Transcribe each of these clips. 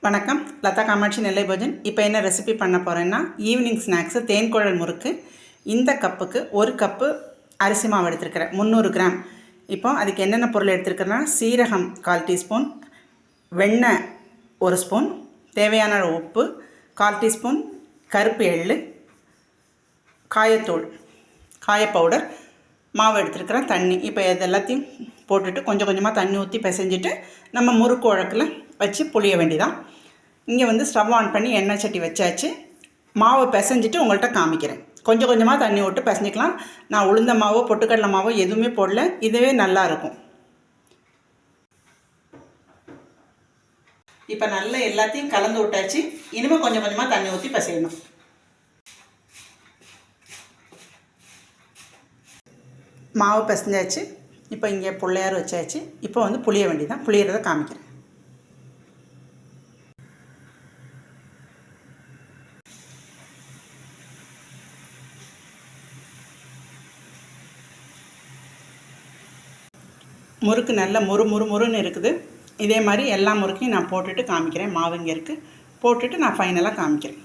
வணக்கம், லதா காமாட்சி நெல்லை போஜன். இப்போ என்ன ரெசிபி பண்ண போகிறேன்னா, ஈவினிங் ஸ்நாக்ஸு தேன்குழல் முறுக்கு. இந்த கப்புக்கு 1 கப்பு அரிசி மாவு எடுத்துருக்கிறேன், 300 கிராம். இப்போ அதுக்கு என்னென்ன பொருள் எடுத்துருக்கிறேன்னா, சீரகம் 1/4 டீஸ்பூன், வெண்ணெய் 1 ஸ்பூன், தேவையான உப்பு 1/4 டீஸ்பூன், கருப்பு எள்ளு, காயத்தூள், காய பவுடர், மாவு எடுத்துருக்கிறேன், தண்ணி. இப்போ இது எல்லாத்தையும் போட்டுட்டு கொஞ்சம் கொஞ்சமாக தண்ணி ஊற்றி பிசைஞ்சிட்டு நம்ம முறுக்கு உழக்கில் வச்சு புளிய வேண்டிதான். இங்கே வந்து ஸ்டவ் ஆன் பண்ணி எண்ணெய் சட்டி வச்சாச்சு. மாவை பிசைஞ்சிட்டு உங்கள்கிட்ட காமிக்கிறேன். கொஞ்சம் கொஞ்சமாக தண்ணி விட்டு பிசைஞ்சிக்கலாம். நான் உளுந்த மாவோ பொட்டுக்கடலை மாவோ எதுவுமே போடல, இதுவே நல்லாயிருக்கும். இப்போ நல்லா எல்லாத்தையும் கலந்து விட்டாச்சு. இனிமேல் கொஞ்சம் கொஞ்சமாக தண்ணி ஊற்றி பிசையணும். மாவு பிசைஞ்சாச்சு. இப்போ இங்கே பிள்ளையார் வச்சாச்சு. இப்போ வந்து புளிய வேண்டியதான். புளியறதை காமிக்கிறேன். முறுக்கு நல்லா முறுன்னு இருக்குது. இதே மாதிரி எல்லா முறுக்கையும் நான் போட்டுட்டு காமிக்கிறேன். மாவு இங்கே இருக்குது, போட்டுட்டு நான் ஃபைனலாக காமிக்கிறேன்.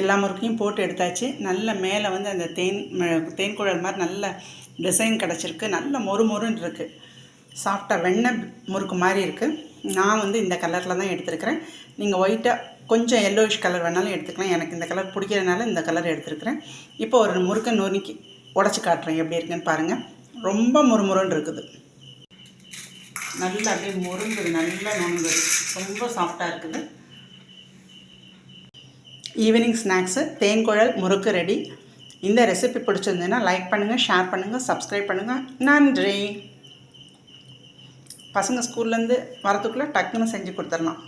எல்லா முறுக்கையும் போட்டு எடுத்தாச்சு. நல்ல மேலே வந்து அந்த தேன்குழல் மாதிரி நல்ல டிசைன் கிடச்சிருக்கு. நல்ல மொறுன்னு இருக்குது. சாஃப்டாக வெண்ணெய் முறுக்கு மாதிரி இருக்குது. நான் வந்து இந்த கலரில் தான் எடுத்துருக்கிறேன். நீங்கள் ஒயிட்டாக கொஞ்சம் எல்லோயிஷ் கலர் வேணாலும் எடுத்துக்கலாம். எனக்கு இந்த கலர் பிடிக்கிறதுனால இந்த கலர் எடுத்துருக்கிறேன். இப்போ ஒரு முறுக்கை நுறுக்கி உடச்சி காட்டுறேன் எப்படி இருக்குன்னு பாருங்கள். ரொம்ப மொறுன்னு இருக்குது. நல்லா அப்படியே முறுங்குது, நல்லா நுணுங்குது, ரொம்ப சாஃப்டாக இருக்குது. ஈவினிங் ஸ்நாக்ஸு தேன்குழல் முறுக்கு ரெடி. இந்த ரெசிபி பிடிச்சிருந்ததுன்னா லைக் பண்ணுங்கள், ஷேர் பண்ணுங்கள், சப்ஸ்கிரைப் பண்ணுங்கள். நன்றி. பசங்க ஸ்கூல்லேருந்து வரத்துக்குள்ளே டக்குன்னு செஞ்சு கொடுத்துடலாம்.